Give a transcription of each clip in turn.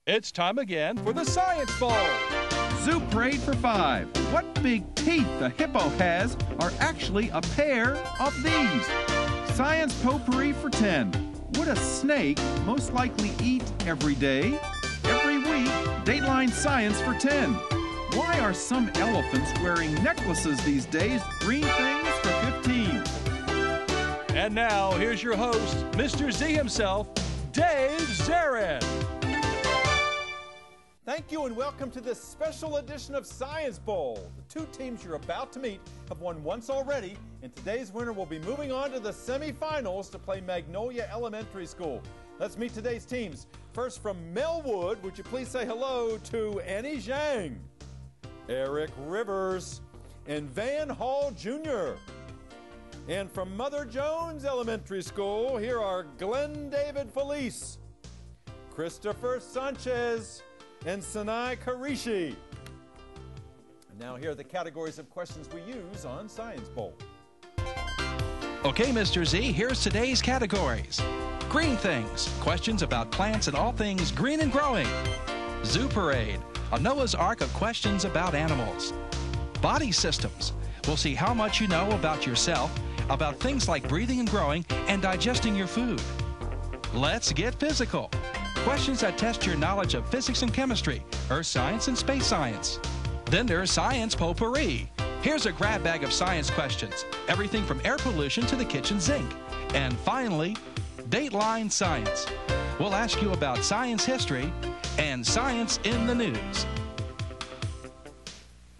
It's time again for the Science Bowl. Zoo Parade for 5. What big teeth the hippo has are actually a pair of these. Science Potpourri for 10. Would a snake most likely eat every day? Every week, Dateline Science for 10. Why are some elephants wearing necklaces these days? Green things for 15. And now, here's your host, Mr. Z himself, Dave Zarin. Thank you and welcome to this special edition of Science Bowl. The two teams you're about to meet have won once already, and today's winner will be moving on to the semifinals to play Magnolia Elementary School. Let's meet today's teams. First from Melwood, would you please say hello to Annie Zhang, Eric Rivers, and Van Hall Jr. And from Mother Jones Elementary School, here are Glenn David Felice, Christopher Sanchez, and Sanai Karishi. And now here are the categories of questions we use on Science Bowl. Okay, Mr. Z, here's today's categories. Green things, questions about plants and all things green and growing. Zoo Parade, a Noah's Ark of questions about animals. Body systems, we'll see how much you know about yourself, about things like breathing and growing and digesting your food. Let's get physical. Questions that test your knowledge of physics and chemistry, earth science and space science. Then there's Science Potpourri. Here's a grab bag of science questions, everything from air pollution to the kitchen sink. And finally, Dateline Science. We'll ask you about science history and science in the news.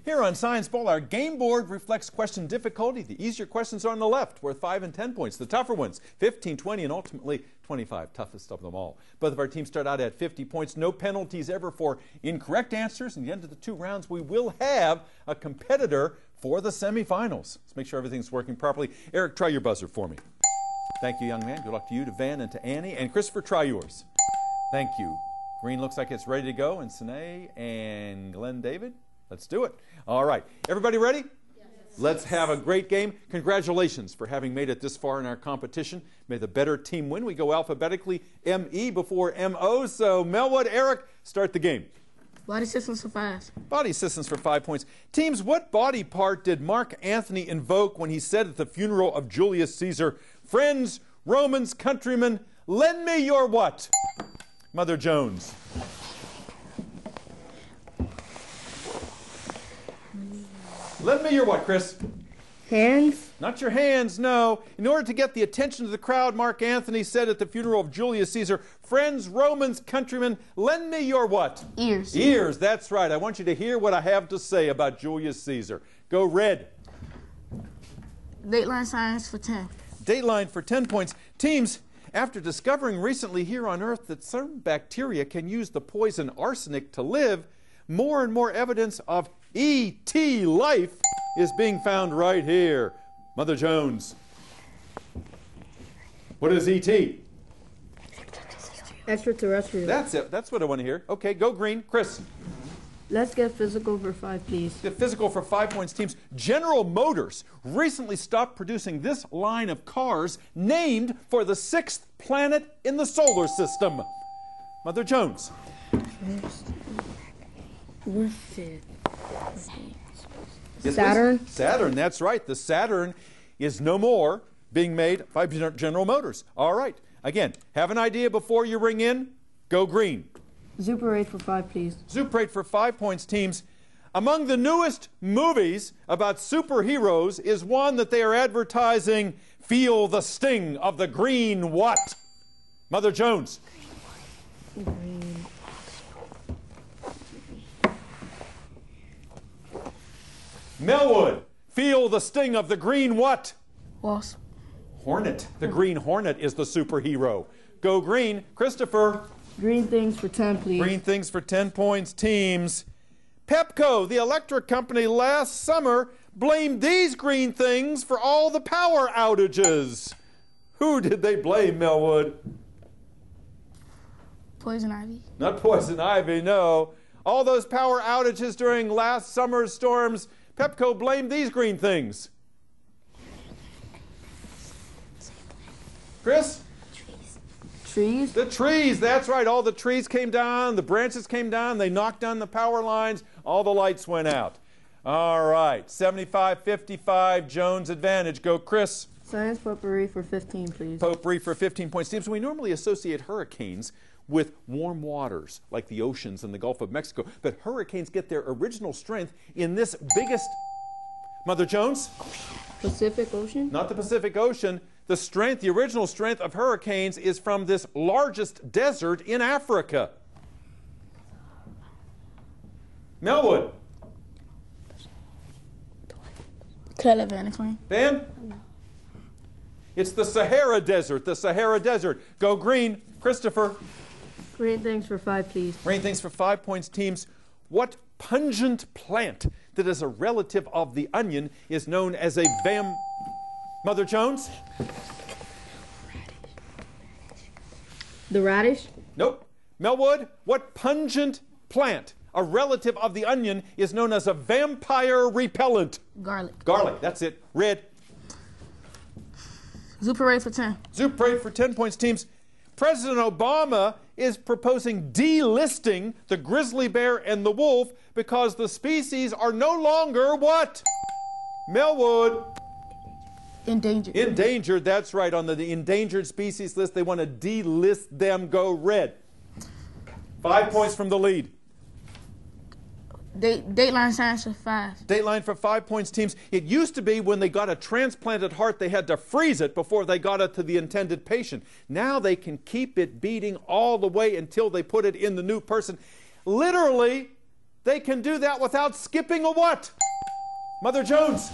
Here on Science Bowl, our game board reflects question difficulty. The easier questions are on the left, worth 5 and 10 points. The tougher ones, 15, 20, and ultimately 25, toughest of them all. Both of our teams start out at 50 points. No penalties ever for incorrect answers. In the end of the 2 rounds, we will have a competitor for the semifinals. Let's make sure everything's working properly. Eric, try your buzzer for me. Thank you, young man. Good luck to you, to Van, and to Annie. And Christopher, try yours. Thank you. Green looks like it's ready to go. And Sine and Glenn David, let's do it. All right. Everybody ready? Yes. Let's have a great game. Congratulations for having made it this far in our competition. May the better team win. We go alphabetically, M-E before M-O. So, Melwood, Eric, start the game. Body systems for 5. Body systems for 5 points. Teams, what body part did Mark Antony invoke when he said at the funeral of Julius Caesar, "Friends, Romans, countrymen, lend me your" what? Mother Jones. Lend me your what, Chris? Hands. Not your hands, no. In order to get the attention of the crowd, Mark Antony said at the funeral of Julius Caesar, "Friends, Romans, countrymen, lend me your" what? Ears. Ears, that's right. I want you to hear what I have to say about Julius Caesar. Go red. Dateline Science for 10. Dateline for 10 points. Teams, after discovering recently here on Earth that some bacteria can use the poison arsenic to live, more and more evidence of E.T. life is being found right here. Mother Jones. What is E.T.? Extraterrestrial. That's it. That's what I want to hear. Okay, go green. Chris. Let's get physical for 5, please. Get physical for 5 points. Teams, General Motors recently stopped producing this line of cars named for the 6th planet in the solar system. Mother Jones. What's it? Yes, Saturn? please. Saturn, that's right. The Saturn is no more being made by General Motors. All right. Again, have an idea before you ring in? Go green. Zoo Parade for 5, please. Zoo Parade for 5 points, teams. Among the newest movies about superheroes is one that they are advertising, "Feel the sting of the green" what? Mother Jones. Green. Melwood. Feel the sting of the green what? Wasp. Hornet. The Green Hornet is the superhero. Go green. Christopher. Green things for 10, please. Green things for 10 points, teams. Pepco, the electric company, last summer blamed these green things for all the power outages. Who did they blame, Melwood? Poison ivy. Not poison ivy, no. All those power outages during last summer's storms, Pepco blamed these green things. Chris? Trees? The trees, that's right. All the trees came down, the branches came down, they knocked down the power lines, all the lights went out. All right, 75-55, Jones advantage. Go, Chris. Science potpourri for 15, please. Potpourri for 15 points. Teams, we normally associate hurricanes with warm waters, like the oceans and the Gulf of Mexico. But hurricanes get their original strength in this biggest... Mother Jones? Pacific Ocean? Not the Pacific Ocean. The strength, the original strength of hurricanes is from this largest desert in Africa. Melwood. Could I have an explain? Ben? It's the Sahara Desert, the Sahara Desert. Go green. Christopher. Green things for 5, please. Green things for 5 points, teams. What pungent plant that is a relative of the onion is known as a Mother Jones? The radish? Nope. Melwood, what pungent plant, a relative of the onion, is known as a vampire repellent? Garlic. Garlic, that's it. Red. Zoo parade for 10. Zoo parade for 10 points, teams. President Obama is proposing delisting the grizzly bear and the wolf because the species are no longer what? Melwood. Endangered. Endangered, that's right. On the endangered species list, they want to delist them. Go red. 5 points from the lead. Dateline science for 5. Dateline for 5 points, teams. It used to be when they got a transplanted heart, they had to freeze it before they got it to the intended patient. Now they can keep it beating all the way until they put it in the new person. Literally, they can do that without skipping a what? Mother Jones.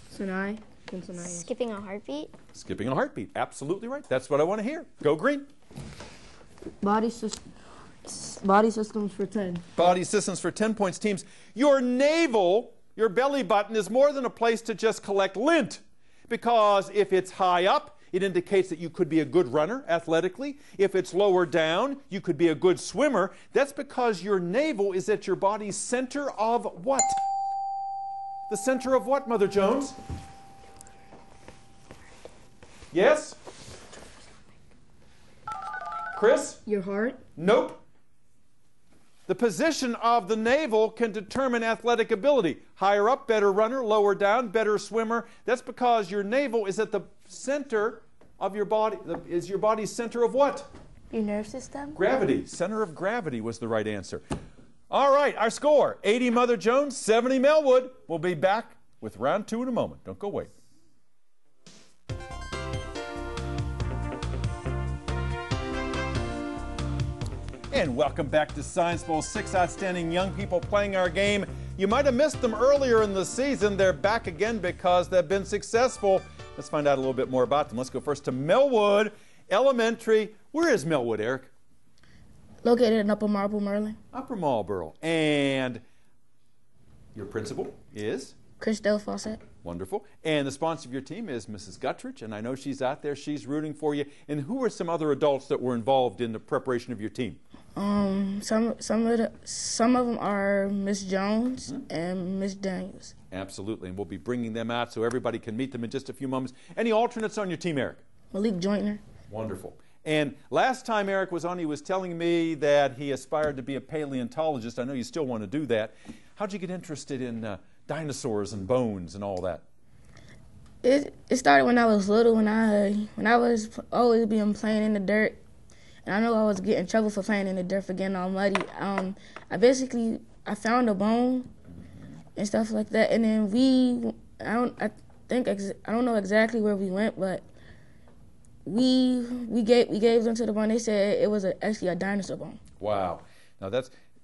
Sinai. Skipping a heartbeat? Skipping a heartbeat. Absolutely right. That's what I want to hear. Go green. Body systems for 10. Body systems for 10 points, teams. Your navel, your belly button, is more than a place to just collect lint. Because if it's high up, it indicates that you could be a good runner athletically. If it's lower down, you could be a good swimmer. That's because your navel is at your body's center of what? The center of what, Mother Jones? Yes? Chris? Your heart? Nope. The position of the navel can determine athletic ability. Higher up, better runner. Lower down, better swimmer. That's because your navel is at the center of your body. Is your body's center of what? Your nerve system? Gravity. Center of gravity was the right answer. All right, our score, 80 Mother Jones, 70 Melwood. We'll be back with round 2 in a moment. Don't go away. And welcome back to Science Bowl. 6 outstanding young people playing our game. You might have missed them earlier in the season. They're back again because they've been successful. Let's find out a little bit more about them. Let's go first to Melwood Elementary. Where is Melwood, Eric? Located in Upper Marlboro, Maryland. Upper Marlboro. And your principal is? Christelle Fawcett. Wonderful. And the sponsor of your team is Mrs. Guttridge, and I know she's out there. She's rooting for you. And who are some other adults that were involved in the preparation of your team? Some of them are Miss Jones and Miss Daniels. Absolutely, and we'll be bringing them out so everybody can meet them in just a few moments. Any alternates on your team, Eric? Malik Joyner. Wonderful. And last time Eric was on, he was telling me that he aspired to be a paleontologist. I know you still want to do that. How'd you get interested in dinosaurs and bones and all that? It started when I was little, when I was always being playing in the dirt. And I know I was getting in trouble for playing in the dirt, for getting all muddy. I found a bone and stuff like that, and then I don't know exactly where we went, but we gave them to the bone. They said it was actually a dinosaur bone. Wow. Now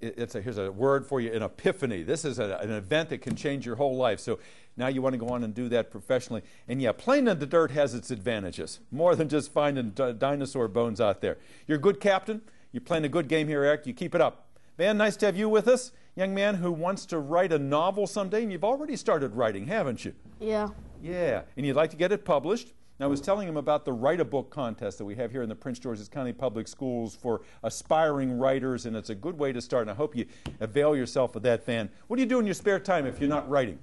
here's a word for you, an epiphany. This is an event that can change your whole life. So now you want to go on and do that professionally. And yeah, playing in the dirt has its advantages, more than just finding dinosaur bones out there. You're a good captain. You're playing a good game here, Eric. You keep it up. Man, nice to have you with us. Young man who wants to write a novel someday, and you've already started writing, haven't you? Yeah. Yeah, and you'd like to get it published. And I was telling him about the Write a Book contest that we have here in the Prince George's County Public Schools for aspiring writers, and it's a good way to start, and I hope you avail yourself of that, Van. What do you do in your spare time if you're not writing?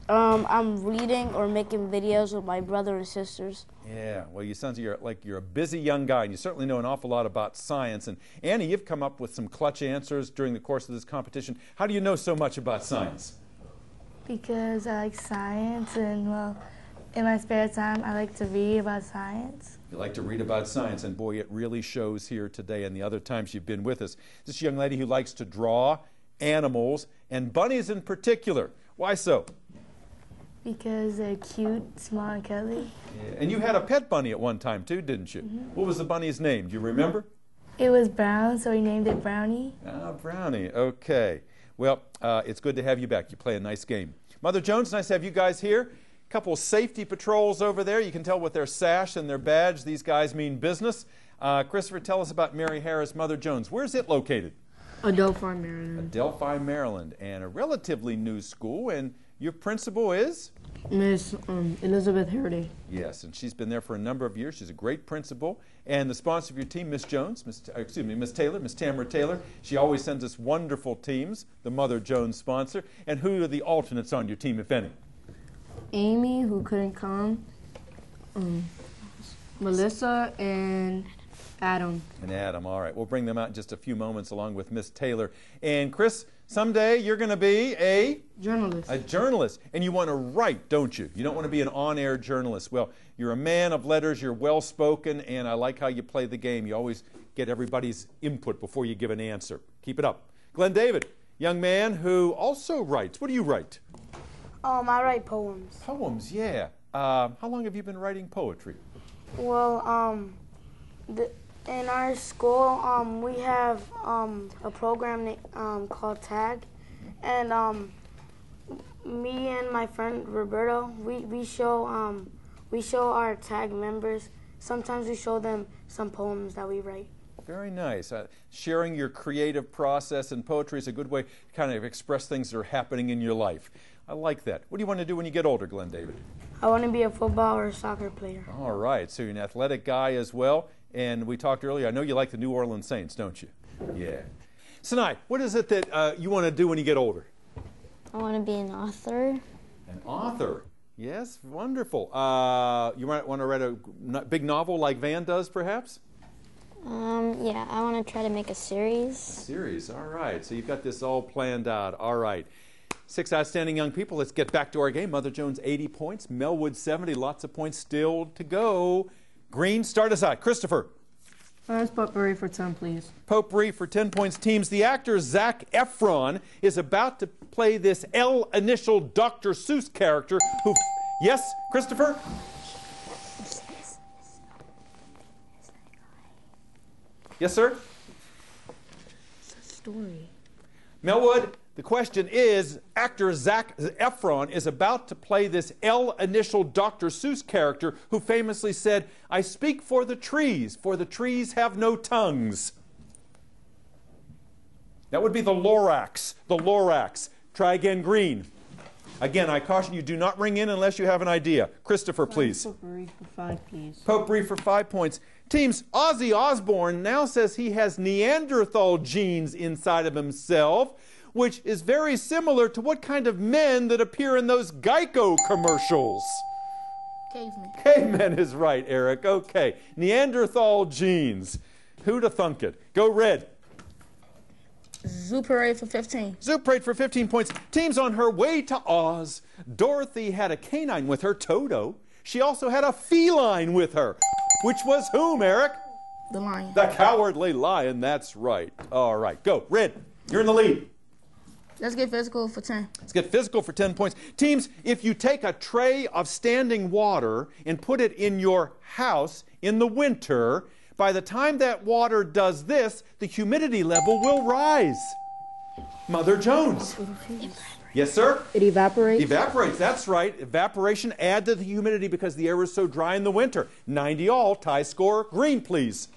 I'm reading or making videos with my brother and sisters. Yeah, well, you sound like you're a busy young guy, and you certainly know an awful lot about science. And Annie, you've come up with some clutch answers during the course of this competition. How do you know so much about science? Because I like science, and well, in my spare time, I like to read about science. You like to read about science, and boy, it really shows here today and the other times you've been with us. This young lady who likes to draw animals, and bunnies in particular. Why so? Because they're cute, small, and cuddly. Yeah. And you had a pet bunny at one time, too, didn't you? Mm-hmm. What was the bunny's name? Do you remember? It was Brown, so we named it Brownie. Ah, Brownie. Okay. Well, it's good to have you back. You play a nice game. Mother Jones, nice to have you guys here. A couple of safety patrols over there. You can tell with their sash and their badge, these guys mean business. Christopher, tell us about Mary Harris Mother Jones. Where's it located? Adelphi, Maryland. Adelphi, Maryland. And a relatively new school. And your principal is? Miss Elizabeth Harity. Yes, and she's been there for a number of years. She's a great principal. And the sponsor of your team, Miss Jones, Miss Taylor, Miss Tamara Taylor. She always sends us wonderful teams, the Mother Jones sponsor. And who are the alternates on your team, if any? Amy, who couldn't come. Melissa and Adam. And Adam, all right. We'll bring them out in just a few moments along with Miss Taylor. And Chris, someday you're going to be a journalist. A journalist. And you want to write, don't you? You don't want to be an on-air journalist. Well, you're a man of letters, you're well-spoken, and I like how you play the game. You always get everybody's input before you give an answer. Keep it up. Glenn David, young man who also writes. What do you write? I write poems. Poems, yeah. How long have you been writing poetry? Well, in our school, we have a program called TAG, and me and my friend Roberto, we show our TAG members. Sometimes we show them some poems that we write. Very nice. Sharing your creative process in poetry is a good way to kind of express things that are happening in your life. I like that. What do you want to do when you get older, Glenn David? I want to be a football or a soccer player. All right. So you're an athletic guy as well. And we talked earlier, I know you like the New Orleans Saints, don't you? Yeah. Sinai, what is it that you want to do when you get older? I want to be an author. An author? Yes, wonderful. You want to write a big novel like Van does, perhaps? Yeah, I want to try to make a series. A series, all right. So you've got this all planned out. All right. 6 outstanding young people. Let's get back to our game. Mother Jones, 80 points. Melwood, 70. Lots of points still to go. Green, start us out. Christopher. Lance Potpourri for 10, please. Potpourri for 10 points. Teams. The actor Zac Efron is about to play this L initial Dr. Seuss character who... Yes, Christopher? Yes, sir? It's a story. Melwood, the question is, actor Zac Efron is about to play this L initial Dr. Seuss character who famously said, "I speak for the trees have no tongues." That would be the Lorax. The Lorax. Try again, Green. Again, I caution you, do not ring in unless you have an idea. Christopher, please. Potpourri for 5, please. Potpourri for 5 points. Teams, Ozzy Osbourne now says he has Neanderthal genes inside of himself, which is very similar to what kind of men that appear in those Geico commercials? Caveman. Caveman is right, Eric. Okay. Neanderthal genes. Who'd have thunk it? Go Red. Zoo Parade for 15. Zoo Parade for 15 points. Team's on her way to Oz. Dorothy had a canine with her, Toto. She also had a feline with her. Which was whom, Eric? The lion. The Cowardly Lion, that's right. All right, go. Red, you're in the lead. Let's get physical for 10. Let's get physical for 10 points. Teams, if you take a tray of standing water and put it in your house in the winter, by the time that water does this, the humidity level will rise. Mother Jones. Yes, sir? It evaporates? Evaporates, that's right. Evaporation, add to the humidity because the air is so dry in the winter. 90 all, tie score. Green, please.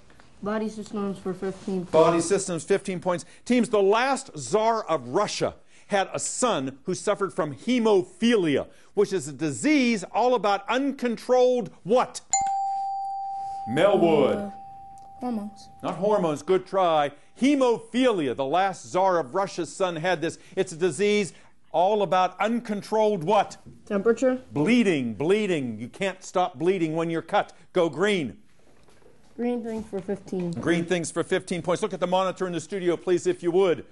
Body systems for 15 points. Body systems, 15 points. Teams, the last Tsar of Russia had a son who suffered from hemophilia, which is a disease all about uncontrolled what? Melwood. Hormones. Not hormones, good try. Hemophilia, the last Tsar of Russia's son had this. It's a disease all about uncontrolled what? Temperature. Bleeding, bleeding. You can't stop bleeding when you're cut. Go green. Green things for 15. Green things for 15 points. Look at the monitor in the studio, please, if you would.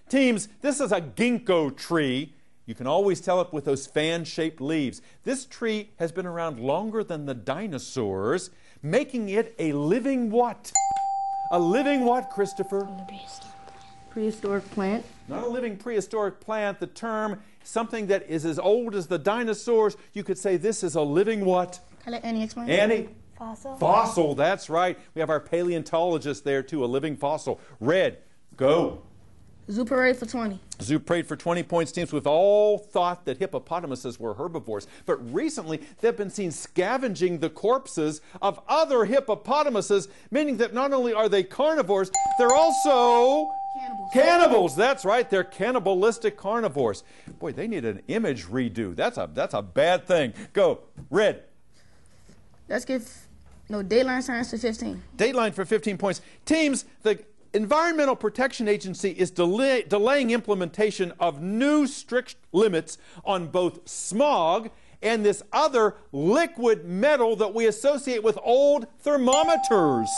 Teams, this is a ginkgo tree. You can always tell it with those fan-shaped leaves. This tree has been around longer than the dinosaurs, making it a living what? A living what, Christopher? Prehistoric plant. Not a living prehistoric plant. The term, something that is as old as the dinosaurs, you could say this is a living what? Can I let Annie explain? Annie? Fossil. Fossil, that's right. We have our paleontologist there too, a living fossil. Red, go. Zoo parade for 20. Zoo parade for 20 points. Teams, we've all thought that hippopotamuses were herbivores, but recently they've been seen scavenging the corpses of other hippopotamuses, meaning that not only are they carnivores, they're also cannibals. That's right, they're cannibalistic carnivores. Boy, they need an image redo. That's a bad thing. Go, red. Let's give Dateline Science for 15. Dateline for 15 points. Teams, the Environmental Protection Agency is delaying implementation of new strict limits on both smog and this other liquid metal that we associate with old thermometers.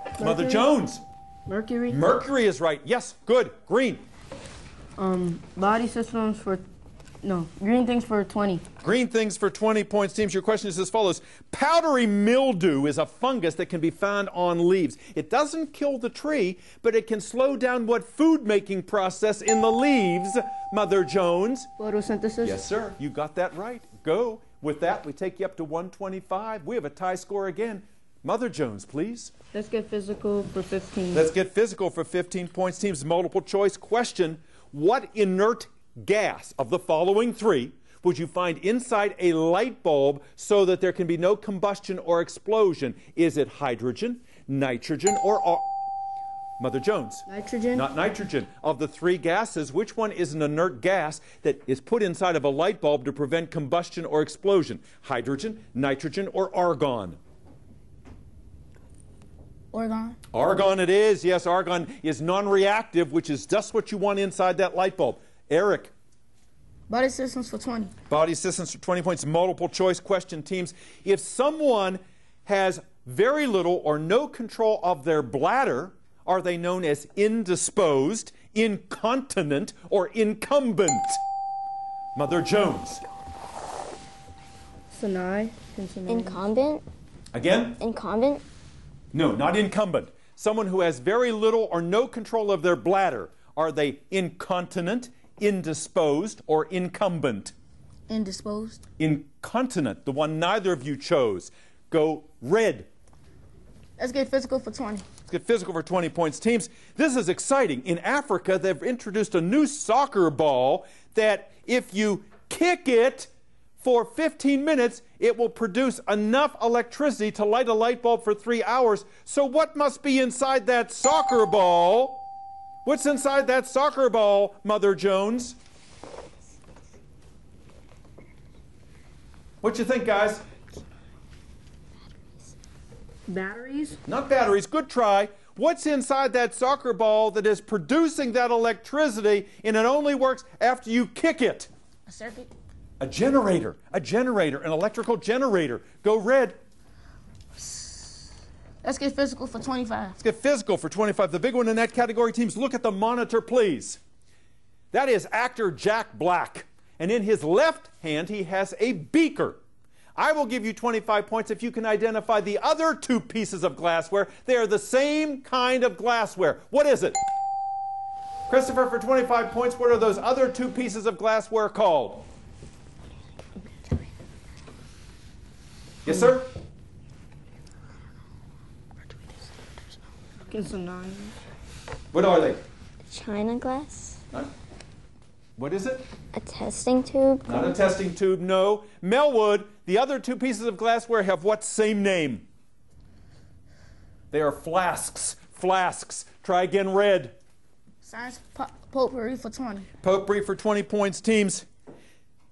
Mercury. Mother Jones. Mercury. Mercury is right. Yes, good. Green. Body systems for, green things for 20. Green things for 20 points. Teams, your question is as follows. Powdery mildew is a fungus that can be found on leaves. It doesn't kill the tree, but it can slow down what food-making process in the leaves, Mother Jones? Photosynthesis. Yes, sir. You got that right. Go. With that, we take you up to 125. We have a tie score again. Mother Jones, please. Let's get physical for 15. Let's get physical for 15 points. Teams, multiple choice question. What inert gas of the following three would you find inside a light bulb so that there can be no combustion or explosion? Is it hydrogen, nitrogen, or Mother Jones? Nitrogen. Not nitrogen. Of the three gases, which one is an inert gas that is put inside of a light bulb to prevent combustion or explosion? Hydrogen, nitrogen, or argon? Argon. Argon it is. Yes, argon is non-reactive, which is just what you want inside that light bulb. Eric. Body systems for 20. Body systems for 20 points. Multiple choice question, teams. If someone has very little or no control of their bladder, are they known as indisposed, incontinent, or incumbent? Mother Jones. Sinai. Incumbent? Again? Incumbent? No, not incumbent. Someone who has very little or no control of their bladder. Are they incontinent, indisposed, or incumbent? Indisposed. Incontinent, the one neither of you chose. Go red. Let's get physical for 20. Let's get physical for 20 points. Teams, this is exciting. In Africa, they've introduced a new soccer ball that if you kick it for 15 minutes, it will produce enough electricity to light a light bulb for 3 hours. So what must be inside that soccer ball? What's inside that soccer ball, Mother Jones? What you think, guys? Batteries? Not batteries. Good try. What's inside that soccer ball that is producing that electricity and it only works after you kick it? A circuit. A generator, an electrical generator. Go red. Let's get physical for 25. Let's get physical for 25. The big one in that category, teams, look at the monitor, please. That is actor Jack Black. And in his left hand, he has a beaker. I will give you 25 points if you can identify the other two pieces of glassware. They are the same kind of glassware. What is it? Christopher, for 25 points, what are those other two pieces of glassware called? Yes, sir? What are they? China glass? What is it? A testing tube? Not a testing tube, no. Melwood, the other two pieces of glassware have what same name? They are flasks. Flasks. Try again, red. Science potpourri for 20. Potpourri for 20 points, teams.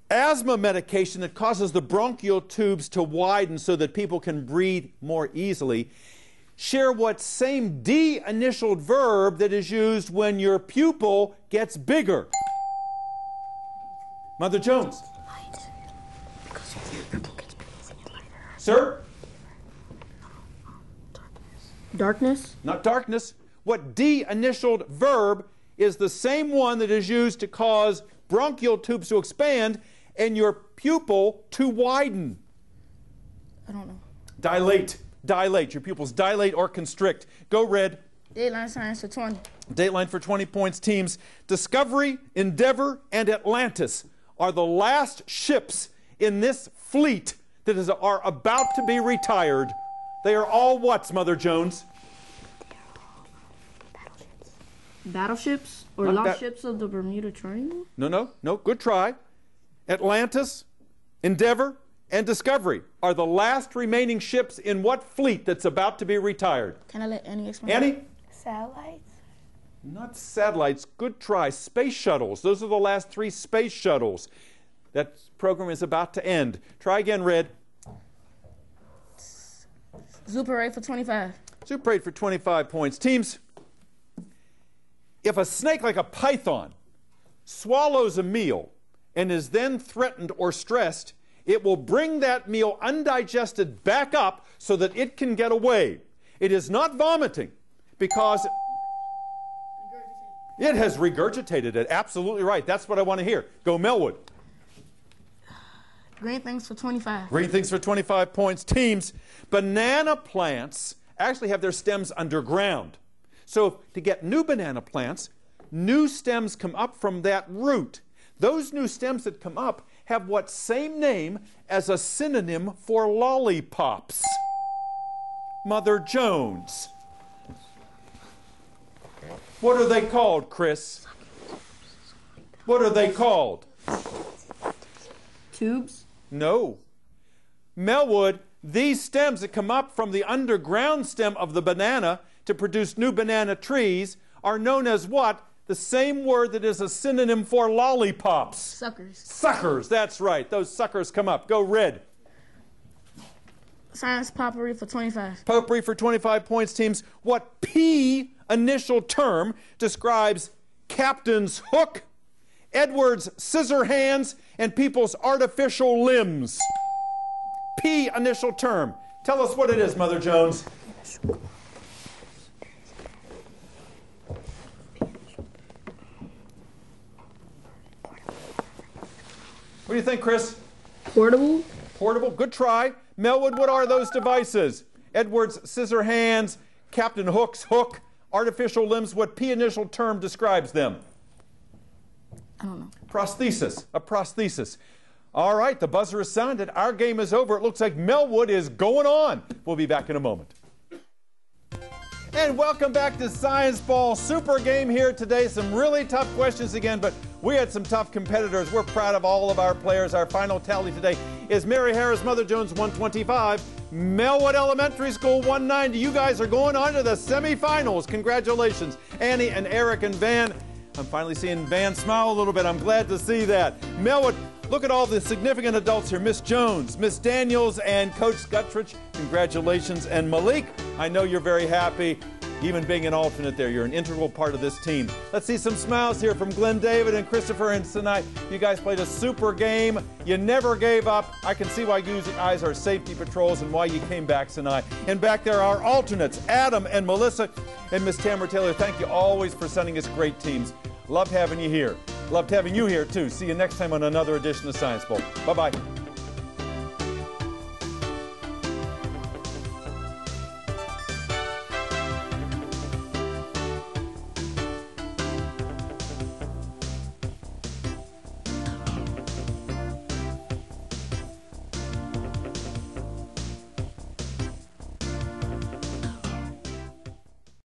Asthma medication that causes the bronchial tubes to widen so that people can breathe more easily share what same D-initialed verb that is used when your pupil gets bigger? Mother Jones. Sir? Darkness. Not darkness. What D-initialed verb is the same one that is used to cause bronchial tubes to expand and your pupil to widen? I don't know. Dilate. Dilate. Your pupils dilate or constrict. Go, Red. Dateline science for 20. Dateline for 20 points. Teams Discovery, Endeavor, and Atlantis are the last ships in this fleet that are about to be retired. They are all what, Mother Jones? Battleships or Not lost ships of the Bermuda Triangle? No. Good try. Atlantis, Endeavor, and Discovery are the last remaining ships in what fleet that's about to be retired? Can I let Annie explain? Annie? Satellites? Not satellites. Good try. Space shuttles. Those are the last 3 space shuttles. That program is about to end. Try again, Red. Super 8 for 25. Super 8 for 25 points. Teams, if a snake like a python swallows a meal and is then threatened or stressed, it will bring that meal undigested back up so that it can get away. It is not vomiting because it has regurgitated it. Absolutely right. That's what I want to hear. Go, Melwood. Green things for 25. Green things for 25 points. Teams, banana plants actually have their stems underground. So to get new banana plants, new stems come up from that root. Those new stems that come up have what same name as a synonym for lollipops? Mother Jones. What are they called, Chris? What are they called? Tubes? No. Melwood, these stems that come up from the underground stem of the banana to produce new banana trees are known as what? The same word that is a synonym for lollipops. Suckers. Suckers, that's right. Those suckers come up. Go, Red. Science potpourri for 25. Potpourri for 25 points, teams. What P initial term describes Captain's hook, Edward's scissor hands, and people's artificial limbs? P initial term. Tell us what it is, Mother Jones. What do you think, Chris? Portable? Portable, good try. Melwood, what are those devices? Edward's scissor hands, Captain Hook's hook, artificial limbs. What P initial term describes them? I don't know. Prosthesis, a prosthesis. All right, the buzzer is sounded. Our game is over. It looks like Melwood is going on. We'll be back in a moment. And welcome back to Science Ball. Super game here today. Some really tough questions again, but we had some tough competitors. We're proud of all of our players. Our final tally today is Mary Harris, Mother Jones, 125. Melwood Elementary School, 190. You guys are going on to the semifinals. Congratulations, Annie and Eric and Van. I'm finally seeing Van smile a little bit. I'm glad to see that. Melwood, look at all the significant adults here. Miss Jones, Miss Daniels, and Coach Guttridge. Congratulations. And Malik, I know you're very happy. Even being an alternate there, you're an integral part of this team. Let's see some smiles here from Glenn David and Christopher and Sinai. You guys played a super game. You never gave up. I can see why you guys are safety patrols and why you came back, Sinai. And back there are alternates, Adam and Melissa and Miss Tamara Taylor. Thank you always for sending us great teams. Loved having you here. Loved having you here, too. See you next time on another edition of Science Bowl. Bye-bye.